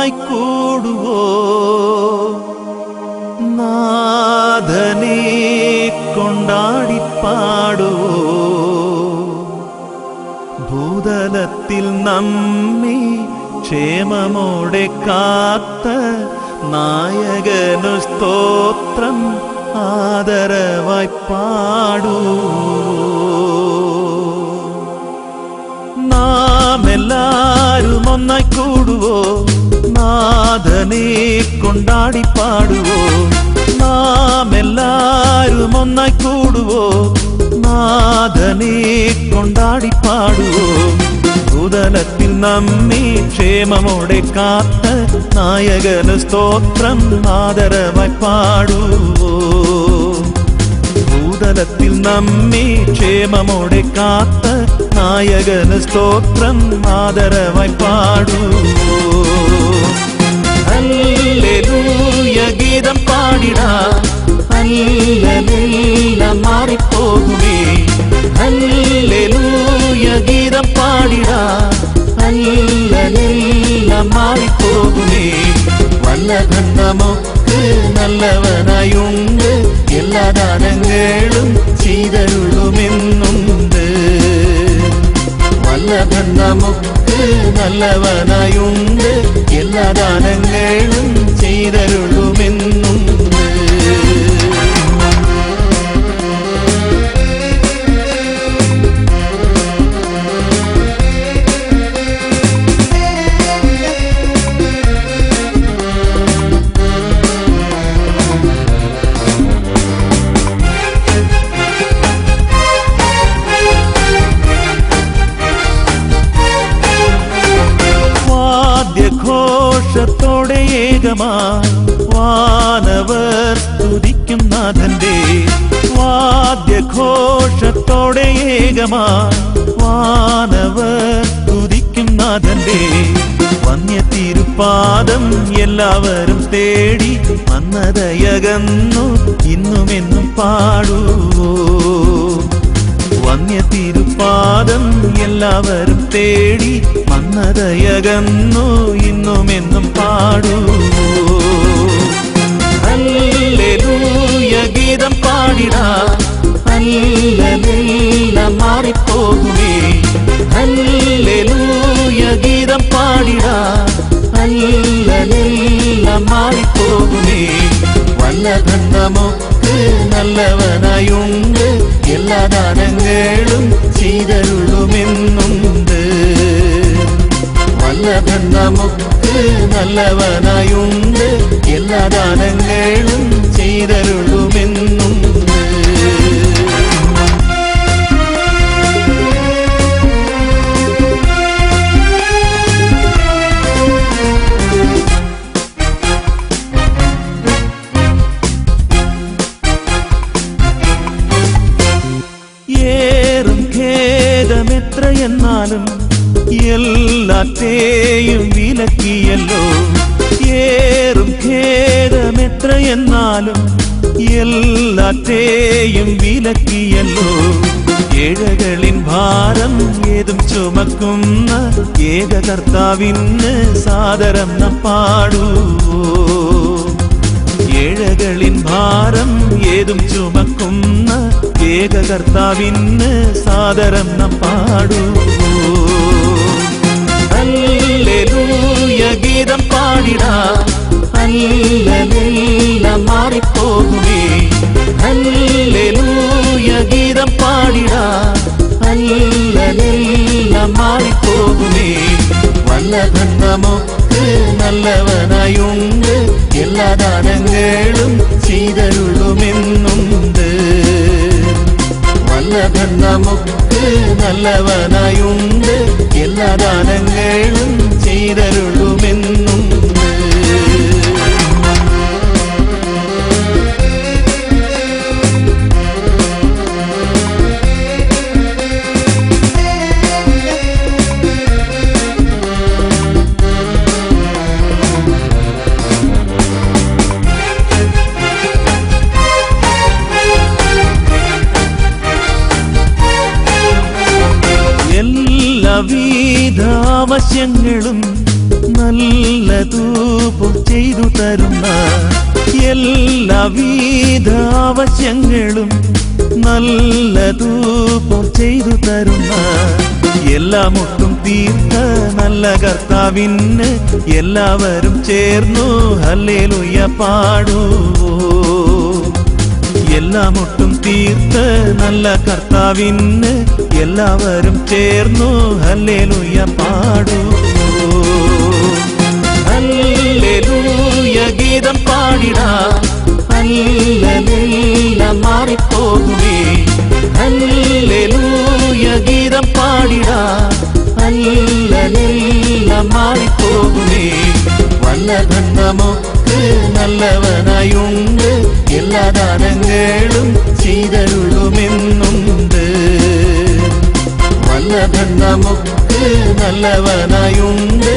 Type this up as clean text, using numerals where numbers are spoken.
ഒന്നായി കൂടുവോ നാഥനെ കൊണ്ടാടിപ്പാടുവോ ഭൂതലത്തിൽ നമ്മെ ക്ഷേമമോടെ കാത്ത നായകനു സ്തോത്രം ആദരവായി പാടുവോ നാം എല്ലാരും ഒന്നായി കൂടുവോ നാഥനെ കൊണ്ടാടിപ്പാടുവോ നാം എല്ലാരും ഒന്നായി കൂടുവോ നാഥനെ കൊണ്ടാടിപ്പാടുവോ ഭൂതലത്തിൽ നമ്മെ ക്ഷേമമോടെ കാത്ത നായകന് സ്തോത്രം ആദരവായി പാടുവോ ഭൂതലത്തിൽ നമ്മെ ക്ഷേമമോടെ കാത്ത നായകന് സ്തോത്രം ആദരവായി പാടുവോ ഹല്ലേലൂയ ഗീതം പാടിടാം ഹല്ലേലൂയ മാറിപ്പോകുമേ ഹല്ലേലൂയ ഗീതം പാടിടാം ഹല്ലേലൂയ മാറിപ്പോകുമേ വല്ലഭൻ നമുക്ക് നല്ലവനായുണ്ട് എല്ലാ ദാനങ്ങളും ചെയ്തരുളുമെന്നുണ്ട് വല്ലഭൻ നമുക്ക് നല്ലവനായുണ്ട് എല്ലാ ദാനങ്ങളും ചെയ്തരുളുമെന്നുണ്ട് ഘോഷത്തോടെ ഏകമായി വാനവർ സ്തുതിക്കും നാഥന്റെ വാദ്യഘോഷത്തോടെ ഏകമായി വാനവർ സ്തുതിക്കും നാഥന്റെ വന്യതിരുപ്പാദം എല്ലാവരും തേടി മന്നതയകന്നു ഇന്നുമെന്നും പാടുവോ വന്യതിരുപ്പാദം എല്ലാവരും തേടി മന്നതയകന്നു ഇന്നുമെന്നും പാടുവോ ഹല്ലേലൂയ ഗീതം പാടിടാം ഹല്ലേലൂയ മാറിപ്പോകുമേ ഹല്ലേലൂയ ഗീതം പാടിടാം ഹല്ലേലൂയ മാറിപ്പോകുമേ വല്ലഭൻ നമുക്ക് നല്ലവനായുണ്ട് എല്ലാ ദാനങ്ങളും ചെയ്തരുളുമെന്നുണ്ട് വല്ലഭൻ നമുക്ക് നല്ലവനായുണ്ട് എല്ലാ ദാനങ്ങളും ചെയ്തരുളുമെന്നുണ്ട് എത്രയെന്നാലും എല്ലാറ്റേയും വിലക്കിയല്ലോ ഏറും ഖേദമെത്രയെന്നാലും എല്ലാറ്റേയും വിലക്കിയല്ലോ ഏഴകളിൻ ഭാരം ഏതും ചുമക്കുന്ന ഏക കർത്താവിന് സാദരം ന പാടുവോ ഏഴകളിൻ ഭാരം ഏതും ചുമക്കുന്ന ഏക കർത്താവിന് സാദരം ന പാടുവോ ഹല്ലേലൂയ ഗീതം പാടിടാം ഹല്ലേലൂയ മാറിപ്പോകുമേ ഹല്ലേലൂയ ഗീതം പാടിടാം ഹല്ലേലൂയ മാറിപ്പോകുമേ വല്ലഭൻ നമുക്ക് നല്ലവനായുണ്ട് എല്ലാ ദാനങ്ങളും ചെയ്തരുളുമെന്നുണ്ട് വല്ലഭൻ നമുക്ക് നല്ലവനായുണ്ട് എല്ലാ ദാനങ്ങളും ചെയ്തരുളുമെന്നുണ്ട് എല്ലാവിധ ആവശ്യങ്ങളും നല്ലതുപോൽ ചെയ്തു തരുന്ന എല്ലാവിധ ആവശ്യങ്ങളും നല്ലതുപോൽ ചെയ്തു തരുന്ന എല്ലാം ഒട്ടും തീർത്ത നല്ല കർത്താവിന് എല്ലാവരും ചേർന്നു ഹല്ലേലൂയ പാടുവോ. എല്ലാം ഒട്ടും തീർത്ത നല്ല കർത്താവിന് എല്ലാവരും ചേർന്നു ഹല്ലേലൂയ പാടുവോ. ഹല്ലേലൂയ ഗീതം പാടിടാ, ഹല്ലേലൂയ മാറിപ്പോകുമേ. ഹല്ലേലൂയ ഗീതം പാടിടാ, ഹല്ലേലൂയ മാറിപ്പോകുമേ. വല്ലഭൻ നമുക്ക് നല്ലവനായുണ്ട്, എല്ലാ ദാനങ്ങളും ചെയ്തരുളുമെന്നുണ്ട്. വല്ലഭൻ നമുക്ക് നല്ലവനായുണ്ട്,